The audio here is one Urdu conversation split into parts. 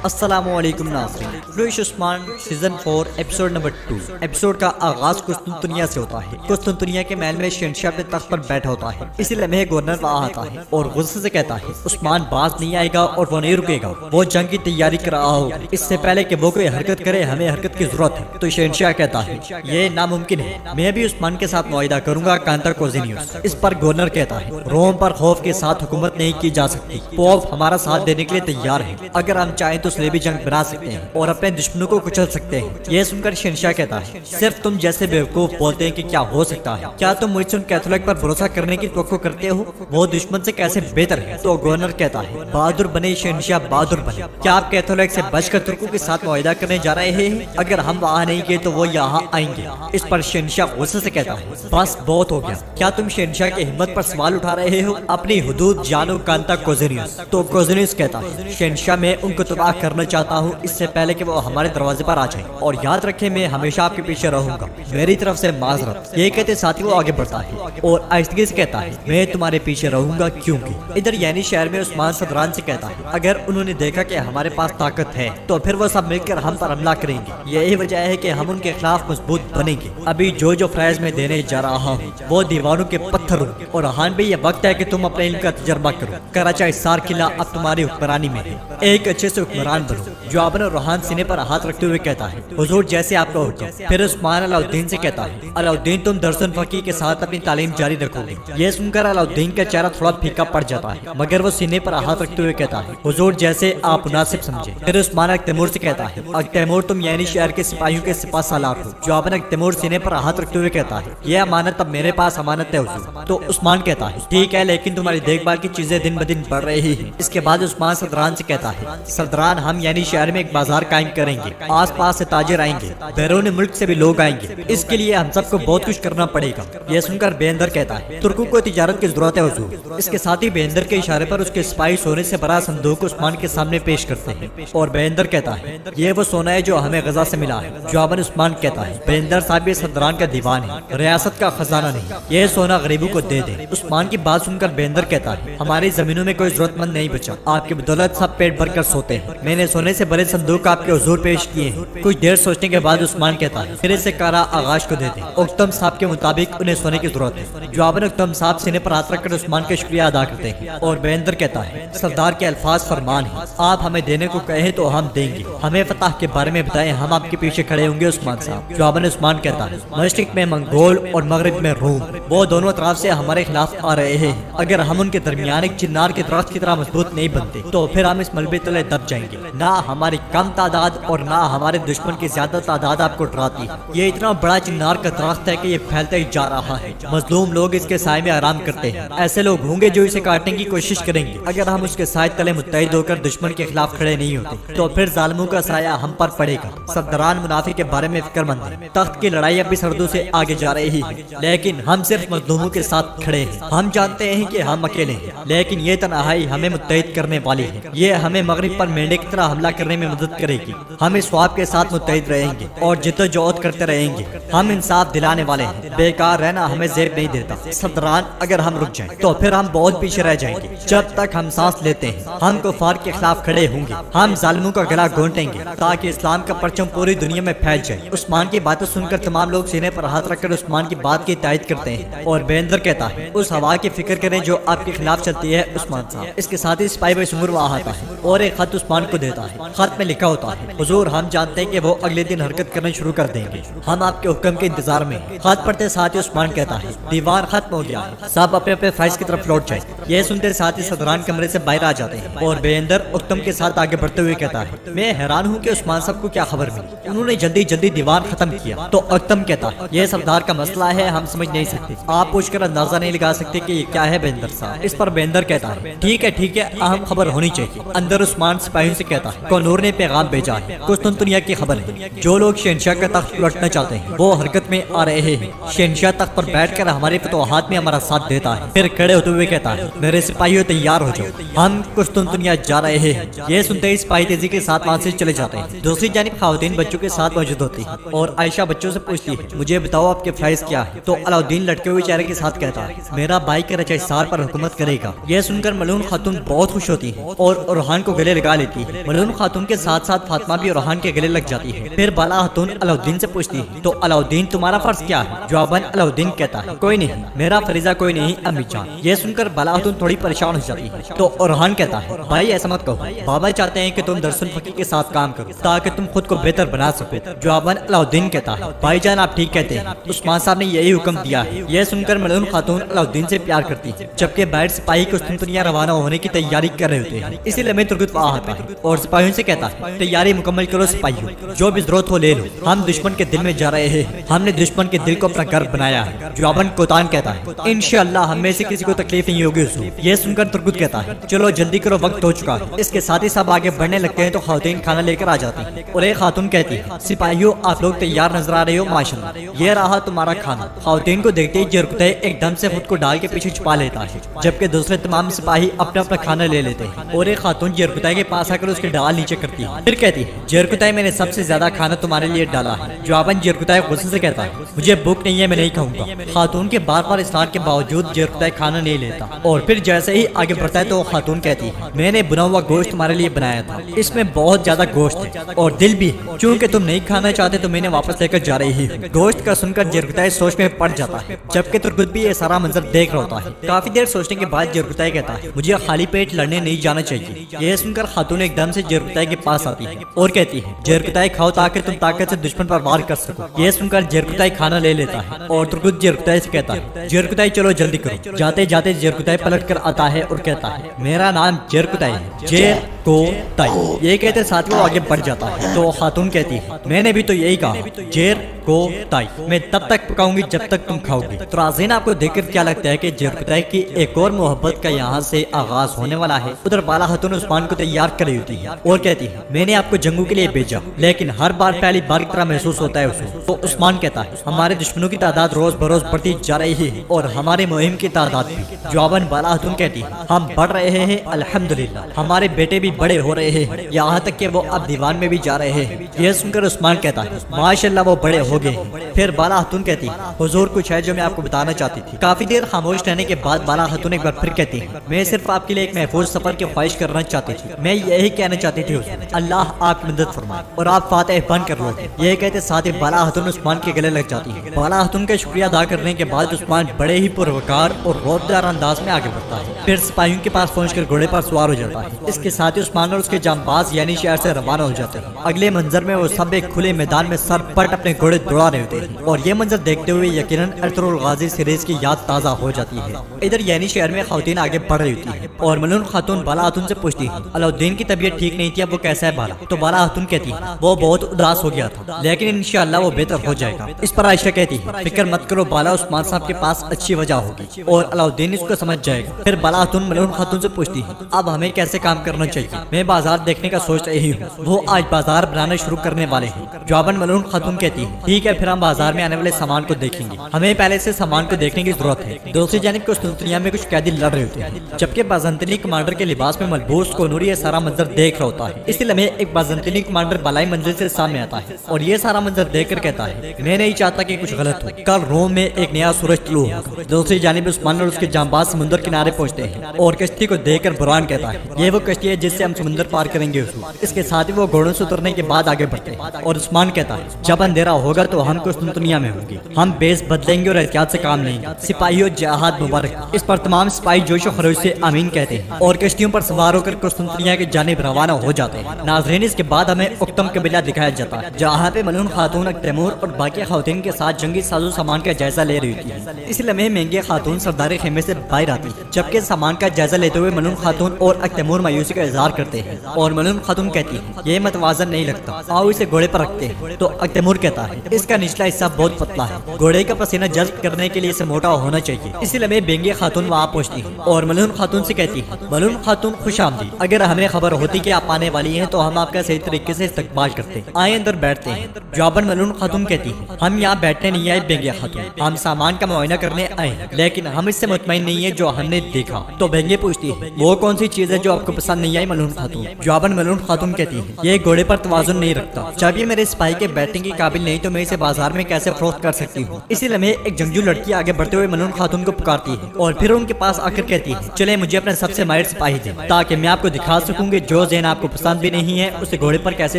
السلام علیکم ناظرین، لوئیش عثمان سیزن 4 ایپیسوڈ نمبر 2۔ ایپیسوڈ کا آغاز قسطنطنیہ سے ہوتا ہے۔ قسطنطنیہ کے محل میں شہنشاہ اپنے تخت پر بیٹھا ہوتا ہے۔ اسی لمحے گورنر وہاں آتا ہے اور غصے سے کہتا ہے عثمان باز نہیں آئے گا اور وہ نہیں رکے گا، وہ جنگ کی تیاری کر رہا ہوگا۔ اس سے پہلے کہ وہ کوئی حرکت کرے ہمیں حرکت کی ضرورت ہے۔ تو شہنشاہ کہتا ہے یہ ناممکن ہے، میں بھی عثمان کے ساتھ معاہدہ کروں گا کانتر کوزینیوس۔ اس پر گورنر کہتا ہے روم پر خوف کے ساتھ حکومت نہیں کی جا سکتی، پوپ ہمارا ساتھ دینے کے لیے تیار ہے، اگر ہم چاہیں تو صلیبی جنگ بنا سکتے ہیں اور اپنے دشمنوں کو کچل سکتے ہیں۔ یہ سن کر شہنشاہ کہتا ہے صرف تم جیسے بیوقوف بولتے ہیں کہ کیا ہو سکتا ہے، کیا تم مجھ سے ان کیتھولک پر بھروسہ کرنے کی توقع کرتے ہو؟ وہ دشمن سے کیسے بہتر ہے؟ تو گورنر کہتا ہے بہادر بنے شہنشاہ، بہادر بنے۔ کیا آپ کیتھولک سے بچ کر ترکوں کے ساتھ معاہدہ کرنے جا رہے ہیں؟ اگر ہم وہاں نہیں گئے تو وہ یہاں آئیں گے۔ اس پر شہنشاہ غصے سے کہتا ہے بس بہت ہو گیا، کیا تم شہنشاہ کی ہمت پر سوال اٹھا رہے ہو؟ اپنی حدود جانو کانتا کوزینیوس۔ تو کوزینیوس کہتا ہے شہنشاہ میں ان کو تباہ کرنا چاہتا ہوں اس سے پہلے کہ وہ ہمارے دروازے پر آ جائیں، اور یاد رکھیں میں ہمیشہ آپ کے پیچھے رہوں گا، میری طرف سے معذرت۔ یہ کہتے ساتھ ہی وہ آگے بڑھتا ہے اور آہستگی سے کہتا ہے میں تمہارے پیچھے رہوں گا کیونکہ ادھر یعنی شہر میں عثمان صدران سے کہتا ہے اگر انہوں نے دیکھا کہ ہمارے پاس طاقت ہے تو پھر وہ سب مل کر ہم پر حملہ کریں گے، یہی وجہ ہے کہ ہم ان کے خلاف مضبوط بنیں گے۔ ابھی جو فرائض میں دینے جا رہا ہوں وہ دیوانوں کے پتھر ہوں، اور ہاں بھی یہ وقت ہے کہ تم اپنے علم کا تجربہ کرو۔ کراچا حصار قلعہ اب تمہاری حکمرانی میں ہے، ایک اچھے سے حکمران بنو۔ جو اپنے روحان سینے پر ہاتھ رکھتے ہوئے کہتا ہے حضور جیسے آپ کا حکم۔ پھر عثمان علاؤالدین سے کہتا ہے علاؤالدین تم درسن فقی کے ساتھ اپنی تعلیم جاری رکھو گے۔ یہ سن کر علاؤالدین کا چہرہ تھوڑا پھیکا پڑ جاتا ہے، مگر وہ سینے پر ہاتھ رکھتے ہوئے کہتا ہے حضور جیسے آپ مناسب سمجھے۔ پھر عثمان تیمور سے کہتا ہے تیمور تم یعنی شہر کے سپاہیوں کے سپاہ سالار ہو۔ جو اپنے تیمور سینے پر ہاتھ رکھتے ہوئے کہتا ہے یہ امانت اب میرے پاس امانت ہے حضور۔ تو عثمان کہتا ہے ٹھیک ہے، لیکن تمہاری دیکھ بھال کی چیزیں دن بدن بڑھ رہی ہیں۔ اس کے بعد عثمان صدران سے کہتا ہے صدران ہم یعنی شہر میں ایک بازار قائم کریں گے، آس پاس سے تاجر آئیں گے، بیرون ملک سے بھی لوگ آئیں گے، اس کے لیے ہم سب کو بہت کچھ کرنا پڑے گا۔ یہ سن کر بیندر کہتا ہے ترکوں کو تجارت کی ضرورت ہے حضور۔ اس کے ساتھ ہی بیندر کے اشارے پر اس کے سپاہی سونے سے بھرا صندوق عثمان کے سامنے پیش کرتے ہیں، اور بیندر کہتا ہے یہ وہ سونا ہے جو ہمیں غزہ سے ملا ہے۔ جواباً عثمان کہتا ہے بیندر صاحب یہ صدران کا دیوان ہے، ریاست کا خزانہ نہیں، یہ سونا غریبوں کو دے دے۔ عثمان کی بات سن کر بیندر کہتا ہے ہماری زمینوں میں کوئی ضرورت مند نہیں بچا، آپ کی بدولت سب پیٹ بھر کر سوتے ہیں، میں نے سونے سے بھرے صندوق آپ کے حضور پیش کیے ہیں۔ کچھ دیر سوچنے کے بعد عثمان کہتا ہے پھر اسے کارا آغاش کو دے دیں، اکتم صاحب کے مطابق انہیں سونے کی ضرورت ہے۔ جواباً اکتم صاحب سینے پر ہاتھ رکھ کر عثمان کا شکریہ ادا کرتے ہیں، اور بیندر کہتا ہے سردار کے الفاظ فرمان ہیں، آپ ہمیں دینے کو کہیں تو ہم دیں گے، ہمیں فتح کے بارے میں بتائیں، ہم آپ کے پیچھے کھڑے ہوں گے عثمان صاحب۔ جواباً عثمان کہتا ہے مشرق میں منگول اور مغرب میں روم، وہ دونوں اطراف سے ہمارے خلاف آ رہے ہیں، اگر ہم ان کے درمیان ایک چنار کے درخت کی طرح مضبوط نہیں بنتے تو پھر ہم اس ملبے تلے دب جائیں گے۔ نہ ہماری کم تعداد اور نہ ہمارے دشمن کی زیادہ تعداد آپ کو ڈراتی، یہ اتنا بڑا چنار کا درخت ہے کہ یہ پھیلتا ہی جا رہا ہے، مظلوم لوگ اس کے سائے میں آرام کرتے ہیں، ایسے لوگ ہوں گے جو اسے کاٹنے کی کوشش کریں گے۔ اگر ہم اس کے سائے تلے متحد ہو کر دشمن کے خلاف کھڑے نہیں ہوتے تو پھر ظالموں کا سایہ ہم پر پڑے گا۔ صدران منافع کے بارے میں فکر مند ہیں، تخت کی لڑائی اب بھی سردوں سے آگے جا رہی ہے، لیکن ہم صرف مظلوموں کے ساتھ کھڑے ہیں۔ ہم جانتے ہیں کہ ہم اکیلے ہیں، لیکن یہ تنہائی ہمیں متحد کرنے والی ہے، یہ ہمیں مغرب پر مینڈے کی طرح حملہ کرنے میں مدد کرے گی۔ ہم اس خواب کے ساتھ متحد رہیں گے اور جدوجہد کرتے رہیں گے، ہم انصاف دلانے والے ہیں، بیکار رہنا ہمیں زیب نہیں دیتا۔ صدران اگر ہم رک جائیں تو پھر ہم بہت پیچھے رہ جائیں گے، جب تک ہم سانس لیتے ہیں ہم کفار کے خلاف کھڑے ہوں گے، ہم ظالموں کا گلا گھونٹیں گے تاکہ اسلام کا پرچم پوری دنیا میں پھیل جائے۔ عثمان کی باتیں سن کر تمام لوگ سینے پر ہاتھ رکھ کر عثمان کی بات کی تائید کرتے ہیں، اور بیندر کہتا ہے اس ہوا کی فکر کریں جو آپ کے خلاف چلتی ہے عثمان صاحب۔ اس کے ساتھ ہی سپاہی بھائی سنگر وہاں آتا ہے اور ایک خط عثمان کو دیتا ہے۔ خط میں لکھا ہوتا ہے حضور ہم جانتے ہیں کہ وہ اگلے دن حرکت کرنا شروع کر دیں گے، ہم آپ کے حکم کے انتظار میں ہیں۔ خط پڑھتے ساتھ ہی عثمان کہتا ہے دیوار ختم ہو گیا ہے، سب اپنے اپنے فرائض کی طرف لوٹ جائیں۔ یہ سنتے ساتھ ہی صدران کمرے سے باہر آ جاتے ہیں، اور بیندر اکتم کے ساتھ آگے بڑھتے ہوئے کہتا ہے میں حیران ہوں کہ عثمان صاحب کو کیا خبر ملی، انہوں نے جلدی جلدی دیوار ختم کیا۔ تو اکتم کہتا ہے یہ سردار کا مسئلہ ہے، ہم سمجھ نہیں سکتے، آپ پوچھ کر اندازہ نہیں لگا سکتے کہ یہ کیا ہے بیندر صاحب۔ اس پر بیندر کہتا ہے ٹھیک ہے اہم خبر ہونی چاہیے۔ اندر عثمان سپاہیوں سے کہتا ہے کونور نے پیغام بھیجا ہے، قسطنطنیہ کی خبر ہے، جو لوگ شہنشاہ کا تخت پلٹنا چاہتے ہیں وہ حرکت میں آ رہے ہیں، شہنشاہ تخت پر بیٹھ کر ہمارے فتوحات میں ہمارا ساتھ دیتا ہے۔ پھر کھڑے ہوتے ہوئے کہتا ہے میرے سپاہیوں تیار ہو جاؤ، ہم قسطنطنیہ جا رہے ہیں۔ یہ سنتے ہی سپاہی تیزی کے ساتھ وہاں سے چلے جاتے ہیں۔ دوسری جانب خواتین بچوں کے ساتھ موجود ہوتی ہیں، اور عائشہ بچوں سے پوچھتی ہے مجھے بتاؤ آپ کے فرائض کیا ہے؟ تو علاؤالدین لٹکے ہوئے چہرے کے ساتھ کہتا ہے میرا بھائی کراچا حصار پر حکومت کرے گا۔ یہ سن کر ملعون خاتون بہت خوش ہوتی ہے اور روحان کو گلے لگا لیتی ہے۔ ملعون خاتون خاتون کے ساتھ ساتھ فاطمہ بھی روحان کے گلے لگ جاتی ہے۔ پھر بالا خاتون علاؤدین سے پوچھتی ہے تو علاؤدین تمہارا فرض کیا ہے؟ جواباً علاؤدین کہتا ہے کوئی نہیں، میرا فریضہ کوئی نہیں امی جان۔ یہ سن کر بالا خاتون تھوڑی پریشان ہو جاتی ہے تو روحان کہتا ہے بھائی ایسا مت کہو، بابا چاہتے ہیں کہ تم درس الفقہ کے ساتھ کام کرو تاکہ تم خود کو بہتر بنا سکو۔ جواباً علاؤدین کہتا ہے بھائی جان آپ ٹھیک کہتے ہیں، عثمان صاحب نے یہی حکم دیا ہے۔ یہ سن کر ملعون خاتون علاؤدین سے پیار کرتی ہے، جبکہ باہر سپاہی قسطنطنیہ روانہ ہونے کی تیاری کر رہے ہوتے ہیں۔ اسی لمحے ترگت وہاں آتا ہے اور سپاہیوں سے کہتا ہے تیاری مکمل کرو سپاہیوں، جو بھی ضرورت ہو لے لو، ہم دشمن کے دل میں جا رہے ہیں، ہم نے دشمن کے دل کو اپنا گھر بنایا ہے۔ جواباً کوتان کہتا ہے انشاءاللہ ہم میں سے کسی کو تکلیف نہیں ہوگی حضور۔ یہ سن کر ترگت کہتا ہے چلو جلدی کرو وقت ہو چکا ہے۔ اس کے ساتھ ہی سب آگے بڑھنے لگتے ہیں تو خواتین کھانا لے کر آ جاتی ہیں اور ایک خاتون کہتی ہے سپاہیوں آپ لوگ تیار نظر آ رہے ہو ماشاءاللہ، یہ رہا تمہارا کھانا۔ خواتین کو دیکھتے ہی جرکتے ایک دم سے خود کو ڈال کے پیچھے چھپا لیتا ہے، جبکہ دوسرے تمام سپاہی اپنا اپنا کھانا لے لیتے ہیں اور ایک خاتون جرکتائی کے پاس آ کر اس کے ڈال نیچے کرتی ہے۔ پھر کہتی ہے جرکتائی میں نے سب سے زیادہ کھانا تمہارے لیے ڈالا ہے۔ جواباً جرکتائی غصے سے کہتا ہے مجھے بھوک نہیں ہے، میں نہیں کھاؤں گا۔ خاتون کے بار بار اصرار کے باوجود جرکتائی کھانا نہیں لیتا اور پھر جیسے ہی آگے بڑھتا ہے تو خاتون کہتی ہے میں نے بنا ہوا گوشت تمہارے لیے بنایا تھا، اس میں بہت زیادہ گوشت ہے اور دل بھی، چونکہ تم نہیں کھانا چاہتے تو میں نے واپس لے کر جا رہی ہوں۔ گوشت کا سن کر جرکتائی سوچ میں پڑ جاتا ہے، جبکہ ترگت بھی یہ سارا منظر دیکھ رہا ہوتا ہے۔ کافی دیر سوچنے کے بعد جرکتائی کہتا ہے مجھے خالی پیٹ لڑنے نہیں جانا چاہیے۔ یہ سن کر خاتون ایک دم سے جرکتائی کے پاس آتی ہے اور کہتی ہے جرکتائی کھاؤ تاکہ تم طاقت سے دشمن پر وار کر سکو۔ یہ سن کر جرکتائی کھانا لے لیتا ہے اور ترگت جرکتائی سے کہتا ہے جرکتائی چلو جلدی کرو۔ جاتے جاتے جرکتائی پلٹ کر آتا ہے اور کہتا ہے میرا نام جرکتائی ہے، جیر کو تائی۔ یہ کہتے ساتھ وہ آگے بڑھ جاتا ہے تو خاتون کہتی ہے میں نے بھی تو یہی کہا جیر کو تائی، میں تب تک پکاؤں گی جب تک تم کھاؤ گی۔ تو ناظرین آپ کو دیکھ کر کیا لگتا ہے کہ جرکتائی کی ایک اور محبت کا یہاں سے آغاز ہونے والا ہے۔ ادھر بالا خاتون عثمان کو تیار کر رہی ہوتی ہے اور کہتی ہے میں نے آپ کو جنگوں کے لیے بھیجا لیکن ہر بار پہلی بار کی طرح محسوس ہوتا ہے اسے۔ تو عثمان کہتا ہے ہمارے دشمنوں کی تعداد روز بروز بڑھتی جا رہی ہے اور ہمارے مہم کی تعداد بھی۔ جواباً بالا خاتون کہتی ہے ہم بڑھ رہے ہیں الحمدللہ، ہمارے بیٹے بھی بڑے ہو رہے ہیں، یہاں تک کہ وہ اب دیوان میں بھی جا رہے ہیں۔ یہ سن کر عثمان کہتا ہے ماشاءاللہ وہ بڑے ہو گئے ہیں۔ پھر بالا خاتون کہتی ہے حضور کچھ ہے جو میں آپ کو بتانا چاہتی تھی۔ کافی دیر خاموش رہنے کے بعد بالا خاتون ایک بار پھر کہتی ہے میں صرف آپ کے لیے ایک محفوظ سفر کی خواہش کرنا چاہتی تھی، میں یہی کہنا چاہتی تھی حضور اللہ آپ کی مدد فرمائے اور آپ فاتح بن کر لو۔ یہ کہتے ساتھ ہی بالا خاتون عثمان کے گلے لگ جاتی ہے۔ بالا خاتون کا شکریہ ادا کرنے کے بعد عثمان بڑے ہی پروکار اور روبدار انداز میں آگے بڑھتا ہے، پھر سپاہیوں کے پاس پہنچ کر گھوڑے پر سوار ہو جاتا ہے۔ اس کے ساتھ ہی عثمان اور اس کے جانباز یعنی شہر سے روانہ ہو جاتے ہیں۔ اگلے منظر میں وہ سب ایک کھلے میدان میں سر پٹ اپنے گھوڑے دوڑا رہے ہوتے ہیں اور یہ منظر دیکھتے ہوئے یقیناً ارطغرل الغازی سیریز کی یاد تازہ ہو جاتی ہے۔ ادھر یعنی شہر میں خواتین آگے بڑھ رہی ہوتی ہے اور ملعون خاتون بالا خاتون سے پوچھتی ہے علاؤدین کی طبیعت ٹھیک نہیں تھی، اب وہ کیسا ہے بالا؟ تو بالا خاتون کہتی ہے وہ بہت اداس ہو گیا تھا لیکن انشاءاللہ وہ بہتر ہو جائے گا۔ اس پر عائشہ کہتی ہے فکر مت کرو بالا، عثمان صاحب کے پاس اچھی وجہ ہوگی اور علاؤدین اس کو سمجھ جائے گا۔ پھر بالا خاتون ملعون خاتون سے پوچھتی ہے اب ہمیں کیسے کام کرنا چاہیے؟ میں بازار دیکھنے کا سوچ رہی ہوں، وہ آج بازار بنانا شروع کرنے والے ہیں۔ جواباً ملعون خاتون کہتی ہے ٹھیک ہے پھر ہم بازار میں آنے والے سامان کو دیکھیں گے، ہمیں پہلے سے سامان کو دیکھنے کی ضرورت ہے۔ دوسری جانب قسطنطنیہ میں کچھ قیدی لڑ رہے ہوتے ہیں جبکہ بازنطینی کمانڈر کے لباس میں ملبوس کونور یہ سارا منظر دیکھ رہا ہوتا ہے۔ اسی لمحے ایک بازنطینی کمانڈر بالائی منزل سے سامنے آتا ہے اور یہ سارا منظر دیکھ کر کہتا ہے میں نہیں چاہتا کہ کچھ غلط ہو، کل روم میں ایک نیا سورج طلوع ہوگا۔ دوسری جانب عثمان اور اس کے جانباز سمندر کنارے پہنچتے ہیں اور کشتی کو دیکھ کر برہان کہتا ہے یہ وہ کشتی ہے جس سے ہم سمندر پار کریں گے حضور۔ اس کے ساتھ ہی وہ گھوڑوں سے اترنے کے بعد آگے بڑھتے ہیں اور عثمان کہتا ہے جب اندھیرا ہوگا تو ہم قسطنطنیہ میں ہوں گے، ہم بیس بدلیں گے اور احتیاط سے کام لیں گے۔ سپاہیوں جہاد مبارک۔ اس پر تمام سپاہی جوش و خروش سے آمین کہتے ہیں اور کشتیوں پر سوار ہو کر قسطنطنیہ کی جانب روانہ ہو جاتے ہیں۔ ناظرین اس کے بعد ہمیں اکتم قبیلہ دکھایا جاتا ہے جہاں پہ ملعون خاتون تیمور اور باقی خواتین کے ساتھ جنگی سازو سامان کا جائزہ لے رہی ہوتی ہے۔ اس لمحے مہنگے خاتون سردار خیمے سے باہر آتی ہے جبکہ سامان کا جائزہ لیتے ہوئے ملعون خاتون اور تیمور مایوسی کا اظہار کرتے ہیں اور ملعون خاتون کہتی ہے یہ متوازن نہیں لگتا، آؤ اسے گھوڑے پر رکھتے ہیں۔ تو تیمور کہتا ہے اس کا نچلا حصہ بہت پتلا ہے، گھوڑے کا پسینہ جذب کرنے کے لیے اسے موٹا ہونا چاہیے۔ اسی لمحے بینگے خاتون وہاں پہنچتی ہے اور ملعون خاتون سے کہتی ہے ملعون خاتون خوش آمدید، اگر ہمیں خبر ہوتی کہ آپ آنے والی ہیں تو ہم آپ کا صحیح طریقے سے استقبال کرتے، آئیں اندر بیٹھتے ہیں۔ جواباً ملعون خاتون کہتی ہے ہم یہاں بیٹھنے نہیں آئے بینگے خاتون، ہم سامان کا معائنہ کرنے آئے ہیں لیکن ہم اس سے مطمئن نہیں ہے جو ہم نے دیکھا۔ تو بینگے پوچھتی ہے وہ کون سی چیز ہے جو آپ کو پسند نہیں آئی ملعون خاتون۔ جواباً ملعون خاتون کہتی ہے یہ گھوڑے پر توازن نہیں رکھتا، جب یہ میرے سپاہی کے بیٹھنے کے قابل نہیں تو میں اسے بازار میں کیسے فروخت کر سکتی ہوں۔ اسی لمحے ایک جنگجو لڑکی آگے بڑھتے ہوئے ملعون خاتون کو پکارتی ہے اور پھر ان کے پاس آ کر کہتی ہے چلے مجھے اپنا سب سے ماہر سپاہی دیں تاکہ میں آپ کو دکھا سکوں کہ جو ذہن آپ کو پسند بھی نہیں ہے اسے گھوڑے پر کیسے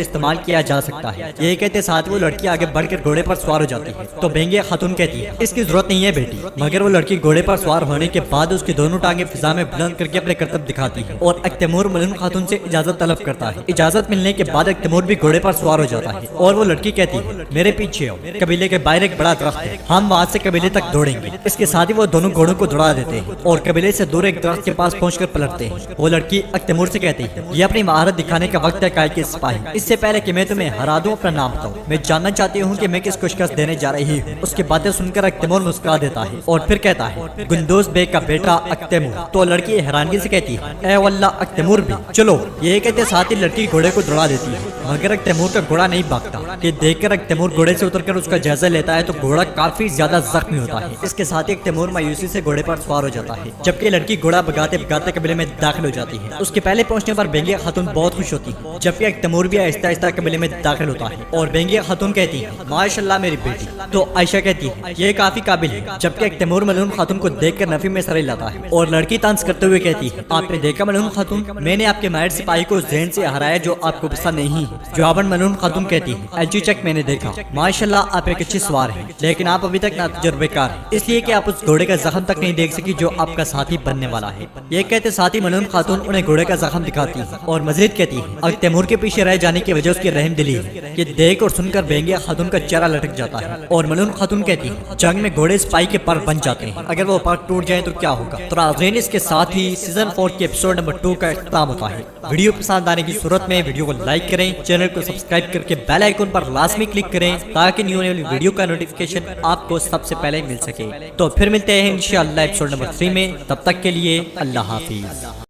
استعمال کیا جا سکتا ہے۔ یہ کہتے ساتھ وہ لڑکی آگے بڑھ کر گھوڑے پر سوار ہو جاتی ہے تو بینگیا خاتون کہتی ہے اس کی ضرورت نہیں ہے بیٹی، مگر وہ لڑکی گھوڑے پر سوار ہونے کے بعد اس کی دونوں ٹانگیں فضا میں بلند کر کے اپنے کرتب دکھاتی ہے اور اکتیمور ملعون خاتون سے اجازت طلب کرتا ہے۔ اجازت ملنے کے بعد اکتیمور بھی گھوڑے پر سوار ہو جاتا ہے اور وہ لڑکی کہتی ہے میرے پیچھے آؤ، قبیلے کے باہر ایک بڑا درخت ہے، ہم وہاں سے قبیلے تک دوڑیں گے۔ اس کے ساتھ ہی وہ دونوں گھوڑوں کو دوڑا دیتے ہیں اور قبیلے سے دور ایک درخت کے پاس پہنچ کر پلٹتے ہیں۔ وہ لڑکی اکتیمور سے کہتی ہے یہ اپنی مہارت دکھانے کا وقت ہے کائے کے سپاہی، اس سے پہلے کہ میں تمہیں ہرا دوں اپنا نام بتاؤ، میں جاننا چاہتی ہوں کہ میں کس کو شکست دینے جا رہی ہوں۔ اس کی باتیں سن کر اکتیمور مسکرا دیتا ہے اور پھر کہتا ہے گندوز بیگ کا بیٹا اکتیمور۔ تو لڑکی حیرانگی سے کہتی ہے اے واللہ اکتیمور بھی، چلو۔ یہ کہتے ساتھ ہی لڑکی گھوڑے کو دوڑا دیتی ہے مگر اکتیمور کا گھوڑا نہیں بھاگتا۔ یہ دیکھ کر اکتیمور گھوڑے سے اتر کر اس کا جائزہ لیتا ہے تو گھوڑا کافی زیادہ زخمی ہوتا ہے۔ اس کے ساتھ ہی اکتیمور مایوسی سے گھوڑے پر سوار ہو جاتا ہے جبکہ لڑکی گھوڑا بھگاتے بھگاتے قبیلے میں داخل ہو جاتی ہے۔ اس کے پہلے پہنچنے پر بینگیا خاتون بہت خوش ہوتی ہے جبکہ اکتیمور بھی آہستہ آہستہ قبیلے میں داخل ہوتا ہے اور بینگیا خاتون کہتی ہے ماشاءاللہ میری بیٹی۔ تو عائشہ کہتی ہے یہ کافی قابل ہے، جبکہ اکتیمور ملعون خاتون کو دیکھ کر نفی میں سر ہلاتا ہے اور لڑکی طنز کرتے ہوئے کہتی ہے آپ نے دیکھا ملعون خاتون، میں نے آپ کے ماہر سپاہی کو ذہن سے ہرایا جو آپ کو پسند نہیں ہے۔ جواباً ملعون خاتون کہتی ہے جی چک میں نے دیکھا، ماشاءاللہ آپ ایک اچھی سوار ہیں لیکن آپ ابھی تک ناتجربے کار ہیں، اس لیے کہ آپ اس گھوڑے کا زخم تک نہیں دیکھ سکی جو آپ کا ساتھی بننے والا ہے۔ یہ کہتے ساتھی ملعون خاتون انہیں گھوڑے کا زخم دکھاتی ہے اور مزید کہتی ہے اور تیمور کے پیچھے رہ جانے کی وجہ اس کی رحم دلی ہے۔ یہ دیکھ اور سن کر بینگیا خاتون کا چہرہ لٹک جاتا ہے اور ملعون خاتون کہتی ہے جنگ میں گھوڑے سپاہی کے پر بن جاتے ہیں، اگر وہ پر ٹوٹ جائیں تو کیا ہوگا۔ تو ناظرین اس کے ساتھ ہی سیزن 4 کے ایپیسوڈ نمبر 2 کا اختتام ہوتا ہے۔ ویڈیو پسند آنے کی صورت میں ویڈیو کو لائک کریں، چینل کو سبسکرائب کر کے بیل آئیکن پر لازمی کلک کریں تاکہ نیو ویڈیو کا نوٹیفیکیشن آپ کو سب سے پہلے مل سکے۔ تو پھر ملتے ہیں انشاءاللہ ایپیسوڈ نمبر 3 میں، تب تک کے لیے اللہ حافظ۔